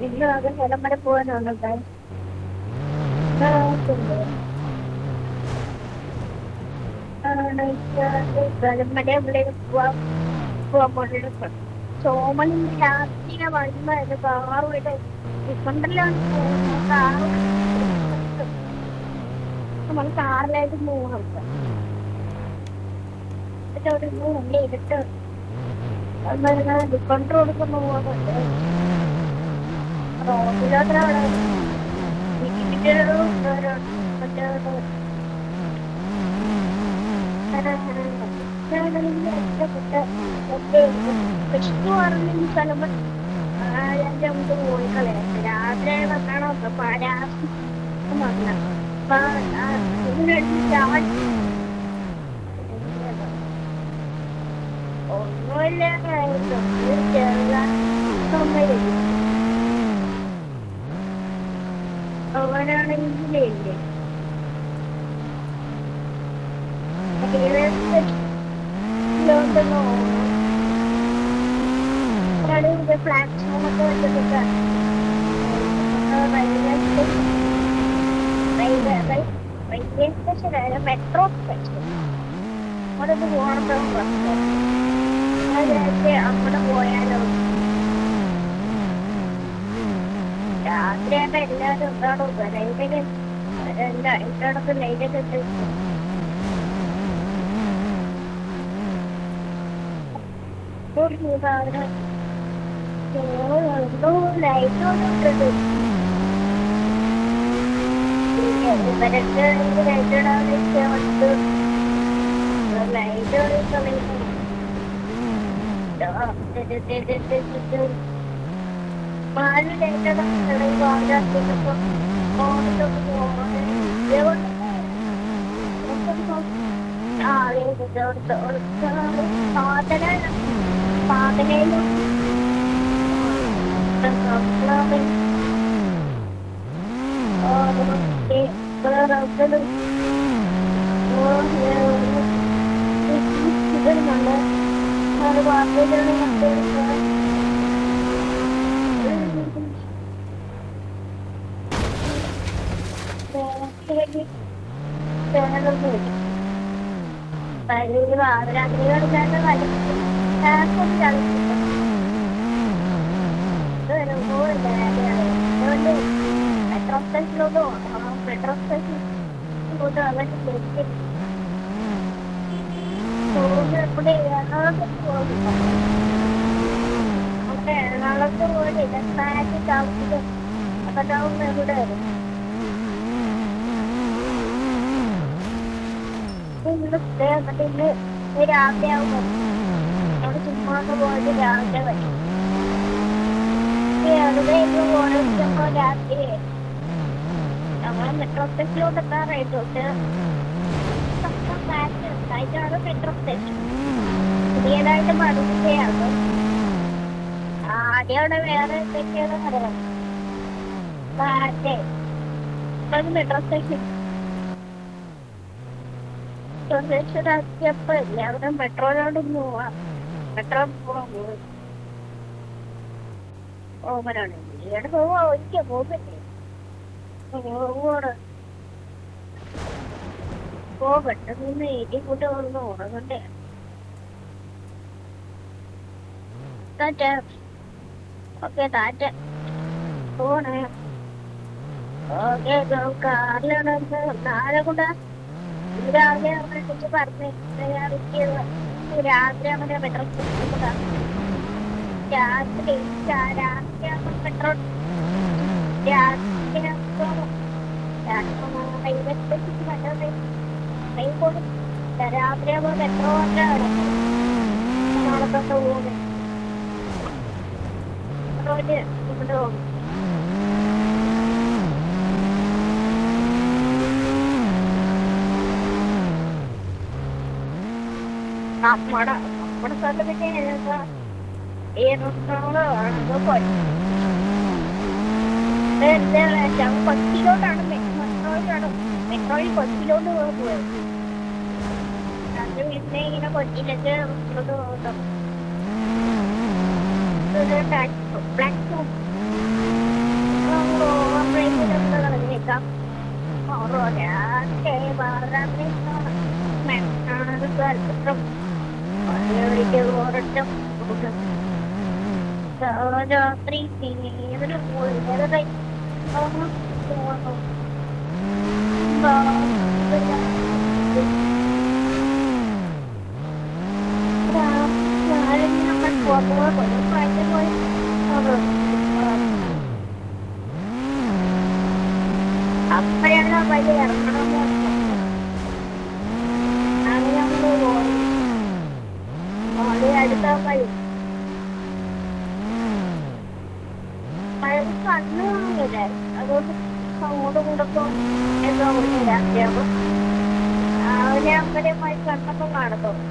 ഇന്ന് അത് സ്ഥലം വരെ പോകാനുണ്ട് സ്ഥലം വരെ എവിടെയും പോവാൻ പോയിട്ട് സോമൻ രാത്രിയെ വരുമ്പോ കാറുമായിട്ട് ഡിസംബറിലാണ് പോകുന്നത്. നമ്മൾ കാറിലായിട്ട് പോകണം. ഒരു ഇരുട്ട് ഡിസ്കൗണ്ടർ കൊടുക്കുന്ന പോകുന്നുണ്ട്. റോഡിലോട്ടാണ് മറ്റേ വിഷ്ണു പറഞ്ഞ സ്ഥലം നമുക്ക് പോയി കളയാം. രാത്രി വന്നാണോ വന്ന ഒന്നുമില്ല. അവനാണെങ്കിലേ പ്ലാറ്റ്ഫോമൊക്കെ വെച്ചിട്ട് റെയിൽവേ സ്റ്റേഷൻ മെട്രോ സ്റ്റേഷൻ അവിടെ പോകണം. അങ്ങോട്ട് പോയാലോ? രാത്രിയാകുമ്പോ എല്ലാവരും എന്താണോ ലൈറ്റൊക്കെ എല്ലായിടത്തും ലൈറ്റൊക്കെ ഇട്ട് ലൈറ്റോട്ട് ഇവരൊക്കെ ലൈറ്റ് ഇടാൻ പാല് ലൈറ്റ് പാതനയിലും മെട്രോ സ്റ്റേഷനിലോട്ട് പോകണം. മെട്രോ സ്റ്റേഷനിലോട്ട് എറണാകുളത്ത് പോയില്ല. ടൗൺ എവിടെ വരും? ഇന്ന് രാവിലെ ആവുമ്പോ അവിടെ ചുമ്മാ പോയിട്ട് രാവിലെ വരും. ഓരോ രാത്രി നമ്മള് മെട്രോ സ്റ്റേഷനിലോട്ട് എത്താറായിട്ടുണ്ട്. ആയിട്ടാണ് മെട്രോ സ്റ്റേഷൻ പുതിയതായിട്ട് പണിയാണ്. ആദ്യം അവിടെ വേറെ എന്തൊക്കെയാണ് പറയാം. മെട്രോ സ്റ്റേഷൻ ആക്കിയപ്പോ എല്ലാവരും മെട്രോയിലോട്ട് പോവാം. മെട്രോ പോവാൻ പോകും. ഓമനാണ് ഈടെ പോവാ. ഒരിക്കൽ പോകല്ലേ പെട്ടെന്ന് എഴുതി കൂട്ടി ഒന്ന് ഉറങ്ങണ്ടേ. ഓക്കെ ടാറ്റ പോണേ. ഓക്കെ കാറിലാണ് നാളെ കൂടെ രാവിലെ അവനെ പറഞ്ഞ് രാത്രി അവനെ മെട്രോ സ്റ്റേഷൻ രാത്രി രാത്രിയാകുമ്പോ മെട്രോ രാത്രിയാകുമ്പോ റെയിൽവേ സ്റ്റേഷൻ ട്രെയിൻ പോകും. രാത്രിയാകുമ്പോ മെട്രോ ഒക്കെ നാളത്തൊക്കെ പോകും. മെട്രോയില് ഇവിടെ പോകും. നമ്മുടെ സ്ഥലത്തൊക്കെ കൊച്ചിയിലോട്ടാണ് മെട്രോയിൽ കൊച്ചിയിലോട്ട് പോയത്. അത് പിന്നെ ഇങ്ങനെ കൊച്ചിയിലേക്ക് ഇങ്ങോട്ട് പോകുന്നു. പ്ലാറ്റ്ഫോം ഓവർബ്രേക്കിലൊക്കെ കളഞ്ഞേക്കാം. ഒരാൾക്ക് രാത്രി നമ്മൾ പോയി അപ്പഴാണ് വഴി ഇറങ്ങണമെന്ന് പറഞ്ഞത്. അങ്ങനെ നമ്മള് പോയി അടുത്ത വഴി മഴക്ക് കണ്ണു കാണില്ല. അതുകൊണ്ട് അങ്ങോട്ടും ഇങ്ങോട്ടും എന്തോ രാത്രിയാകുമ്പോൾ രാവിലെ അമ്പലമായി കണ്ണൊക്കെ കാണത്തുള്ളൂ.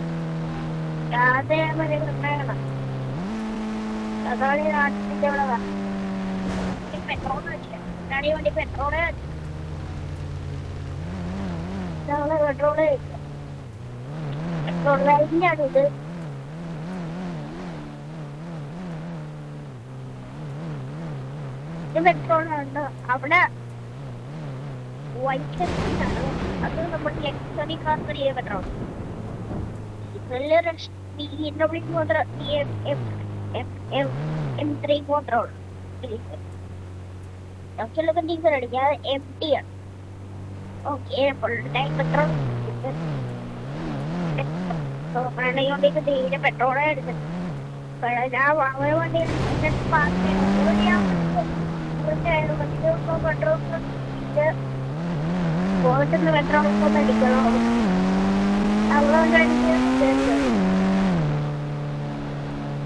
രാത്രി വരെ കണ്ണാകണം. അതാണ് ഈ നാട്ടിന്റെ ഇവിടെ പെട്രോൾ വെച്ചില്ല. ഈ വണ്ടി പെട്രോളേ പെട്രോള് പെട്രോൾ ലൈനാണ് ഇത്. ഇത് പെട്രോളാണ്. അവിടെ വൈറ്റ് അത് നമ്മുടെ ലക്ഷറി കാർബണിയ പെട്രോൾ. നല്ലൊരു BMW motor M3 motor diesel അടിക്കാതെ MT ആണ്. ഓക്കെ ഫുൾ ടൈം പെട്രോൾ പ്രണയോണ്ടേക്ക് തീരെ പെട്രോളേ എടുക്കുന്നത്. ഞാൻ വാങ്ങുന്ന വണ്ടി പെട്രോൾ പോയിട്ടുള്ള പെട്രോളൊക്കെ ഒന്ന് അടിക്കണോ?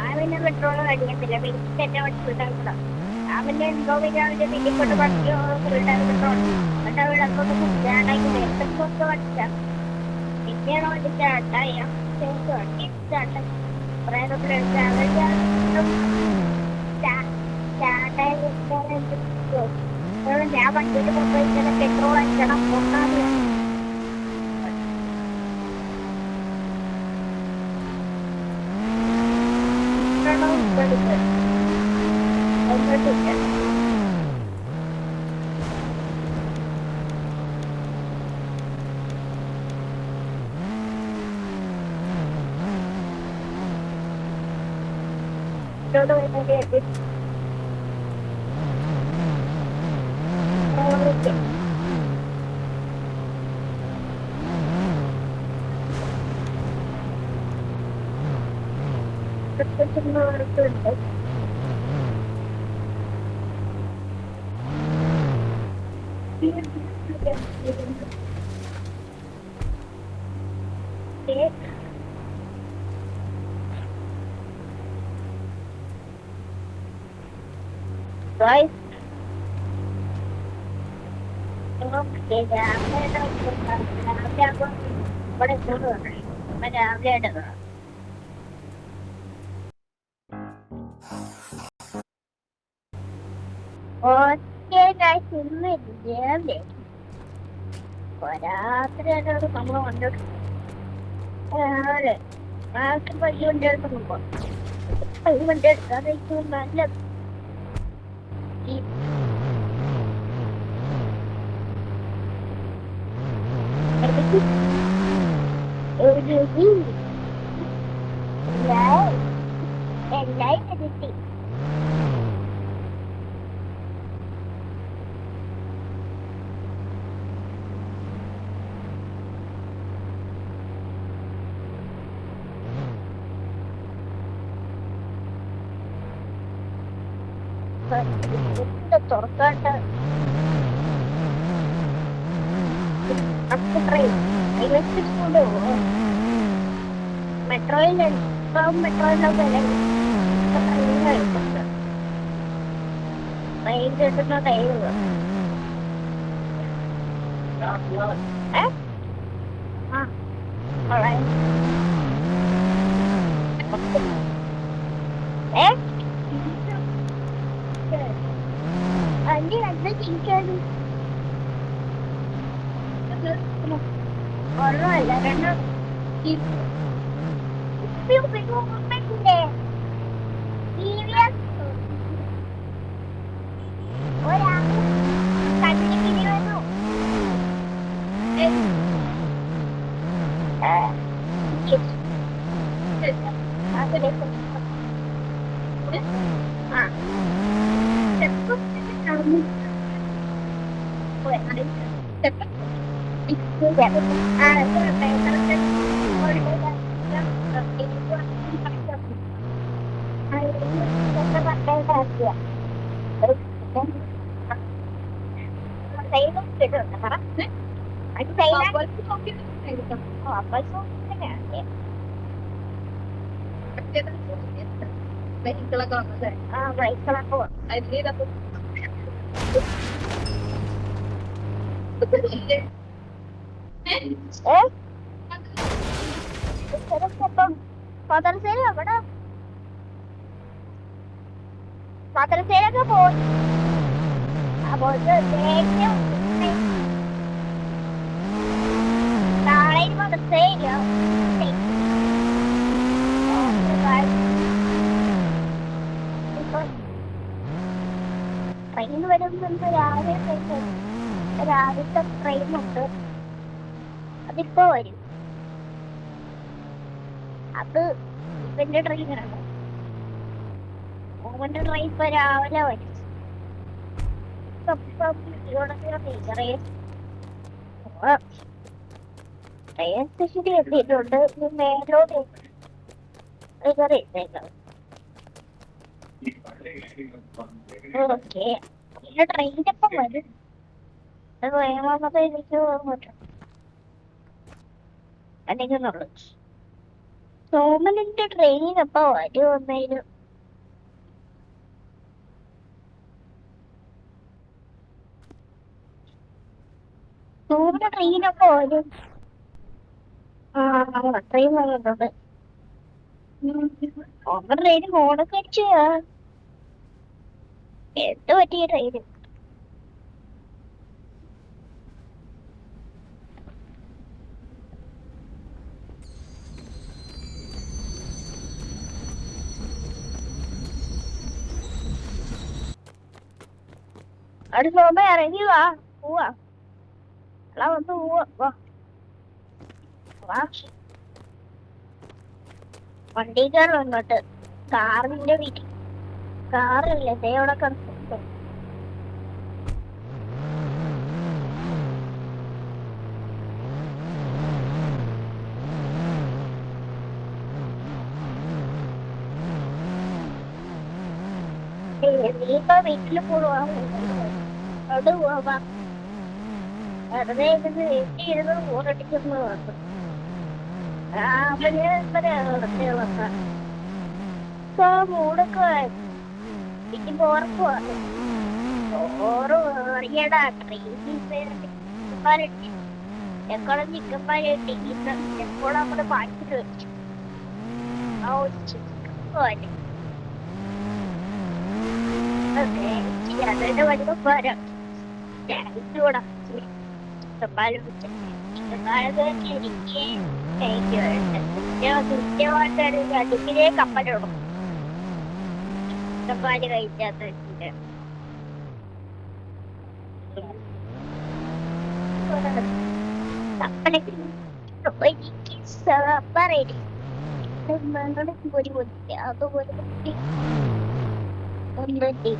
അവന്റെ പെട്രോൾ അടിക്കത്തില്ല. എനിക്ക് എന്നെ വണ്ടി ഫുൾ ടൈം കൂടാ. അവന്റെ എന്തോ അവന്റെ വീട്ടിൽ കൊണ്ട് വണ്ടിയോ ഫുൾ ടൈം പെട്രോൾ എന്നിട്ട് അവിടെ അതൊക്കെ സ്റ്റാർട്ടാക്കി നേരത്തെ വണ്ടിച്ച പിന്നെയാണ് വണ്ടി സ്റ്റാർട്ടായി. വണ്ടി സ്റ്റാർട്ടായി ഞാൻ വണ്ടിയിൽ കൊണ്ടുപോയി ഇങ്ങനെ പെട്രോൾ അടിക്കണം ഒന്നാമത് guys, ഇന്നില്ലേ രാത്രി ആയിട്ട് നമ്മൾ വണ്ടിട്ട് രാവിലെ രാത്രി വലിയ വണ്ടി എടുക്കുമ്പോ വലിയ വണ്ടി എടുക്കാതിരിക്കും നല്ലത്. തുറക്കാണ്ട് മെട്രോയിൽ മെട്രോയിലൊക്കെ ട്രെയിൻ കിട്ടുന്ന ടൈം അഞ്ച് രണ്ട് ചിരിക്കാനും ഒരെണ്ണമല്ല രണ്ടെണ്ണം ആ ബൈക്കുകളൊക്കെ വന്നല്ലേ? മദ്രസയിലൊക്കെ പോയി അപ്പോൾ നാളെ മദ്രസയില്ല ട്രെയിൻ വരുന്നുണ്ട് രാവിലത്തെ ട്രെയിനുണ്ട് അതിപ്പോ വരും അത് ഇവന്റെ ട്രെയിനാണ് ഓവന്റെ ട്രെയിൻ ഇപ്പൊ രാവിലെ വരും ട്രെയിൻ സ്റ്റേഷനിൽ എത്തിയിട്ടുണ്ട് മേലോട്ട് ഓക്കെ പിന്നെ ട്രെയിനിന്റെ ഒപ്പം വരും അത് വേഗമാകുമ്പോ എനിക്ക് പറ്റും അല്ലെങ്കിൽ സോമനിന്റെ ട്രെയിനിനൊപ്പ വരും ഒന്നേലും സോമന്റെ ട്രെയിനൊക്കെ വരും ട്രെയിൻ വരുന്നുണ്ട് സോമൻ ട്രെയിൻ ഫോണൊക്കെ അടിച്ചു എന്ത് പറ്റിയ ട്രെയിന് അവിടെ സോമ ഇറങ്ങി വാ പോവാ വന്ന് പോവാ വാ വണ്ടി കയറി വന്നിട്ട് കാറിന്റെ വീട്ടിൽ കാറില്ലേ അവിടെ കിടക്കുന്നുണ്ട് നീ ഇപ്പൊ വീട്ടില് പോവാ അവിടെ പോവാ വെറുതെ ഇരുന്ന് വീട്ടിൽ ഇരുന്ന് ബോറടിക്കുന്നു മൂടൊക്കെ എനിക്ക് ഓർക്കുവാണ് ഓറ് അറിയടാ ട്രെയിൻ എക്കോളം ചിക്കൻ പാല് കിട്ടി എപ്പോഴും നമ്മള് പാട്ടിട്ട് വെച്ചു ആ ചിക്കൻ അതിന്റെ വലിയ പോരാ ചൂടാ ചിക്കൻപാല് എനിക്ക് അടുപ്പിലെ കപ്പലിടും ചിക്കൻപാല് കഴിക്കാത്ത പറയടി ഒരു കുത്തി അതുപോലെ കുത്തി ഒന്നുണ്ട്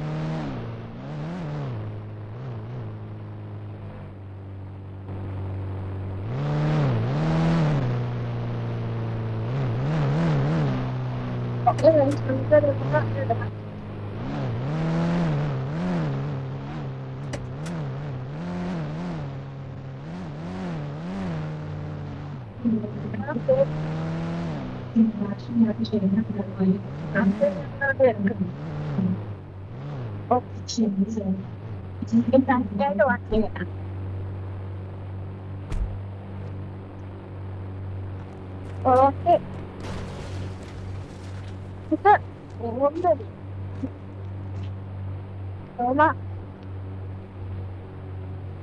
ഓക്കെ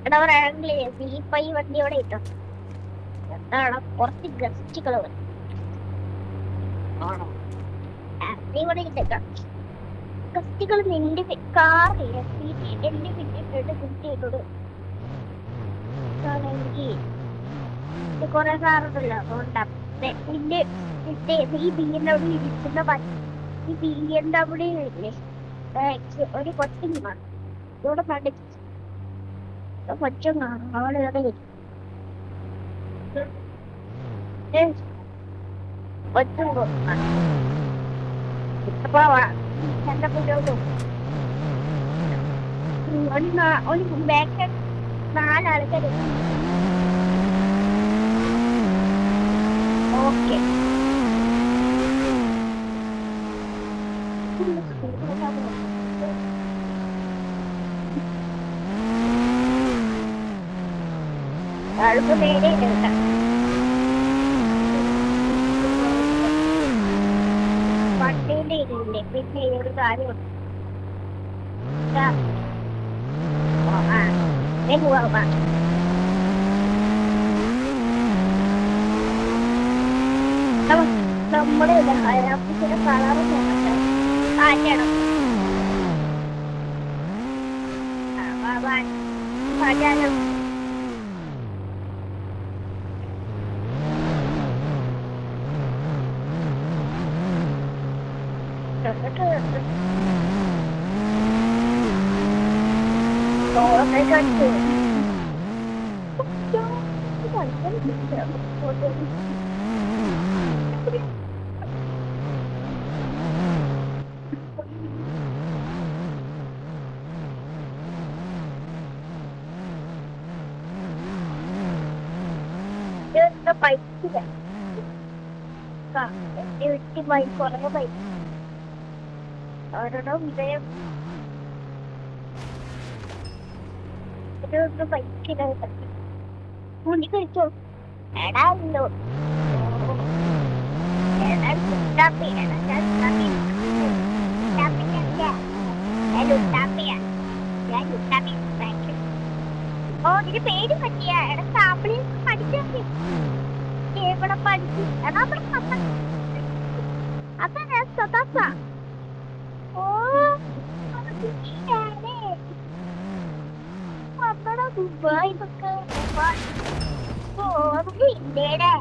എടാ പറയാണെങ്കിലേ സീപ്പൈ വണ്ടിയോടെ ഇട്ടോ എന്താണ് കുറച്ച് ഗസ്റ്റുകൾ വരും ആണോ ഇവിടെ ഇട്ടേക്കാം ഗസ്റ്റുകൾ നിന്റെ കാറില്ലേ സീറ്റ് എന്റെ പിന്നിട്ട് ഫിറ്റ് ചെയ്തോട് കൊറേ കാറുണ്ടല്ലോ അതുകൊണ്ടാ നിന്റെ ഈ ബീറിനോട് ഇരിക്കുന്ന ഈ BMW ഇല്ലേ ഒരു കൊച്ചും കാണും ഇവിടെ പഠിച്ചു കൊച്ചും കാണും അവളിവിടെ കൊച്ചും അപ്പൊ എന്റെ കുട്ടികൾക്കും ഒരു ബാക്ക് 4 ആൾക്കാർ ഓക്കെ ആൾക്ക് നേരെ കേൾക്കാം വണ്ടിയുടെ ഇല്ലേ പിന്നെ ഒരു കാര്യമുണ്ട് നമ്മുടെ ഹയാബുസയുടെ കളറ് നോക്കട്ടെ കാറ്റണം പഴാലും ബൈക്കില്ല ബൈക്ക് കുറേ ബൈക്ക് ഓരോരോ വിജയം ഒരു ബൈക്കില്ല മുടി കഴിച്ചോ എടാല്ലോ ഓ നിന്റെ പേര് പറ്റിയ എടാ സാമ്പിളി പഠിച്ചു ഇവിടെ പഠിച്ചു എടാ അതാ സദാസ ഓ നമ്മുടെ ദുബായ് ഒക്കെ ഓ നമുക്ക് ഇന്ത്യയുടെ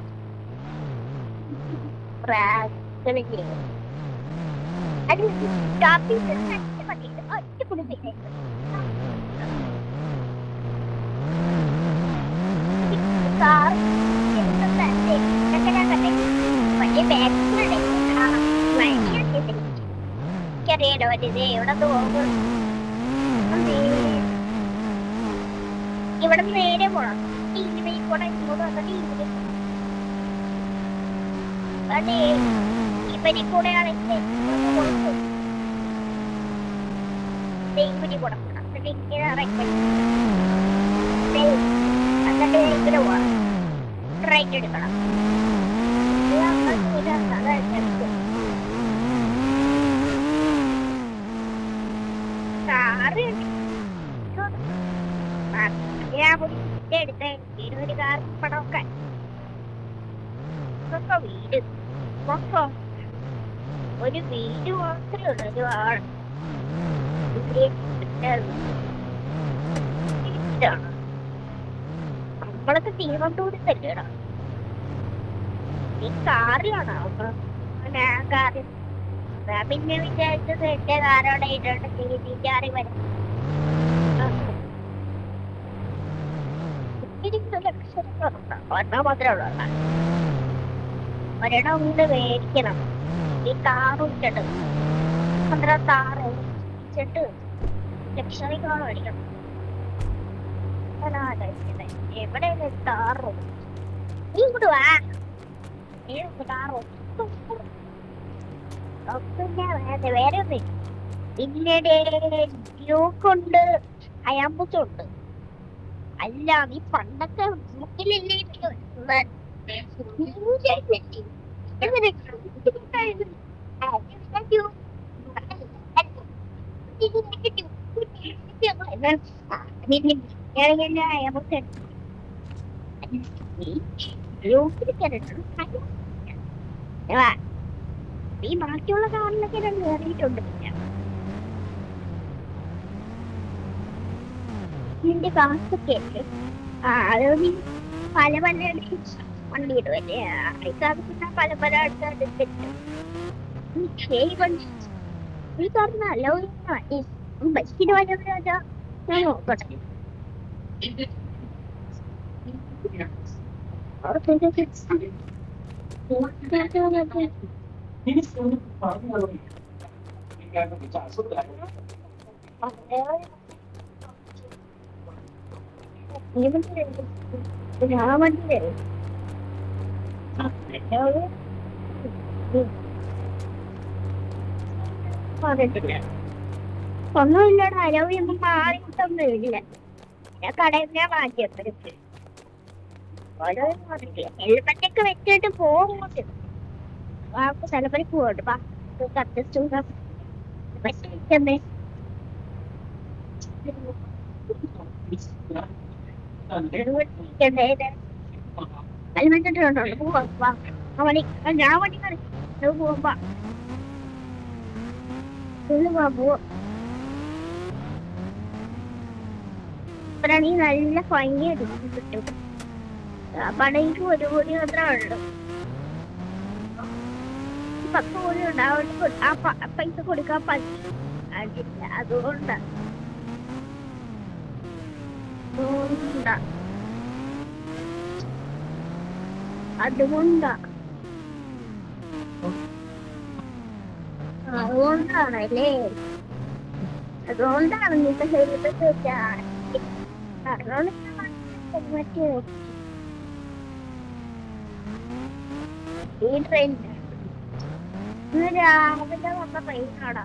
പ്രാക്കളില്ലേ അത് ടാപ്പിംഗ് പറ്റിയിട്ട് ഒറ്റ കാർ വലിയ ബാക്കിലുണ്ട് എനിക്കറിയാലോ മറ്റേ എവിടെ പോകുമ്പോൾ ഇവിടെ നേരെ പോണം ടിവിയിൽ കൂടെ ഇങ്ങോട്ട് വന്നിട്ട് അതെ ഇവരി കൂടെ ആണെങ്കിൽ ഇവരി കൂടെ പോണം എന്നിട്ട് ഇങ്ങനെ എന്നിട്ട് ഇങ്ങനെ പോകണം റൈറ്റ് എടുക്കണം കാറ് എടുത്ത് ഒരു കാർ പടമൊക്കെ വീട് മൊത്തം ഒരു വീട് മാത്രമേ ഉള്ളൂ ഒരു ആൾ നമ്മളൊക്കെ തീവണ്ടൂടി തന്നെയാണ് ഈ കാറിലാണോ കാറിൽ പിന്നെ വിചാരിച്ചത് എന്റെ കാറോടെ ഇട്ടുണ്ട് കാറി വരാം ഒരെണ്ണം മാത്രമേ ഉള്ളൂ ഒരെണ്ണം കൊണ്ട് മേടിക്കണം ഈ കാറ് വിട്ടിട്ട് 15 കാറ് വെച്ചിട്ട് ലക്ഷറി കാർ മേടിക്കണം എവിടെ കാറോ നീ ഇങ്ങോട്ട് വാ കാറോ വേറെ ഒന്നും പിന്നീട് ഡ്യൂക്കുണ്ട് ഹയാബുസയുണ്ട് അല്ല നീ പണ്ടൊക്കെ മുക്കിലല്ലേ ഈ ബാക്കിയുള്ള കാറിലൊക്കെ ഞാൻ കയറിയിട്ടുണ്ട് നിന്റെ കാശൊക്കെ അത് നീ പല പല വണ്ടി ഇടുവല്ലേ പിന്നെ പല പല ആൾക്കാർ ശരി കൊണ്ട് ഈ പറഞ്ഞല്ലോ ബൈക്കിന് വന്നവരാ ഞാൻ നോക്കട്ടെ. ഞാൻ വണ്ടിയിലേ പറഞ്ഞിട്ടില്ല ഒന്നുമില്ലടാ. അരവൊന്നും മാറിയിട്ടൊന്നും ഇല്ല. ഞാൻ കടയിൽ ഞാൻ മാറ്റിയപ്പോഴേക്ക് ഹെൽമെറ്റൊക്കെ വെച്ചിട്ട് പോകുമ്പോട്ട് വാക്ക് സ്ഥലപ്പേക്ക് പോകട്ടെ. പറ്റിച്ചമ്മേ ഹെൽമെറ്റ് ഇട്ടുണ്ടോ പോവാ. ഞാൻ വണ്ടി കളിച്ചു പോകുമ്പോ പോവാ. ഇപ്പഴാണെങ്കിൽ നല്ല ഭംഗിയായിട്ട് കിട്ടും. പടയ്ക്ക് ഒരു കോടി മാത്രമേ ഉള്ളൂ. 10 കോടി ഉണ്ട്. അതുകൊണ്ട് ആ പൈസ കൊടുക്കാൻ പറ്റില്ല. അതുകൊണ്ടാ അതുകൊണ്ടാണല്ലേ. അതുകൊണ്ടാണ് ഇപ്പൊ ഹെൽമെറ്റ് വെച്ചാണ്. ഹെൽമെറ്റ് ഈ ട്രെയിൻ ഇന്ന് രാവിലെ വന്ന ട്രെയിനാടാ.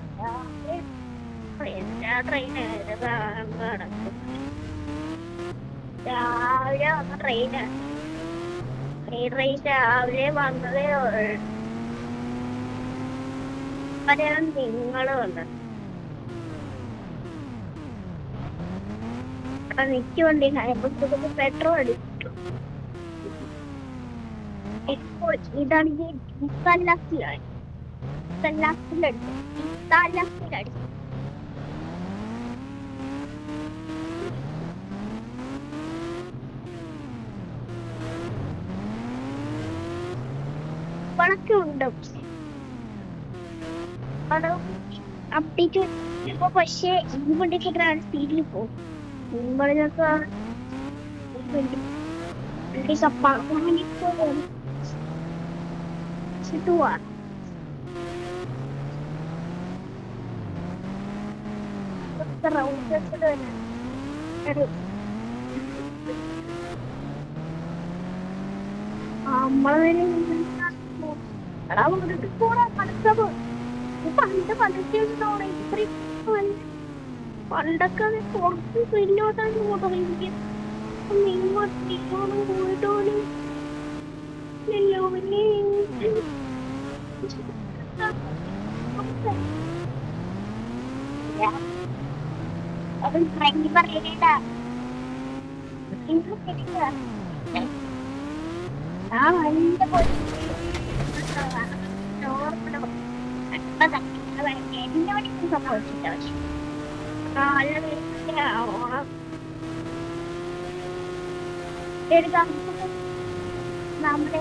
രാവിലെ വന്ന ട്രെയിനാണ്. ഈ ട്രെയിൻ രാവിലെ വന്നതേ നിങ്ങള് വന്നത്. നിൽക്കുവണ്ടി പെട്രോൾ അടിച്ചു. ഇപ്പോൾ ഇതാണെങ്കിൽ പണക്കുണ്ട് അപ്ഡേറ്റ്. ഇപ്പൊ പക്ഷേ ഈ വണ്ടിക്ക് സ്പീഡിൽ പോകും. മുമ്പൊക്കെ പണ്ടൊക്കെ കുറച്ച് പിന്നോട്ടാണ് പോയിട്ട് പോയിട്ടോലും പറയണ്ട. എന്നോട് സംഭവിച്ചില്ല. നമ്മുടെ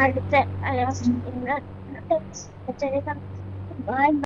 അടുത്ത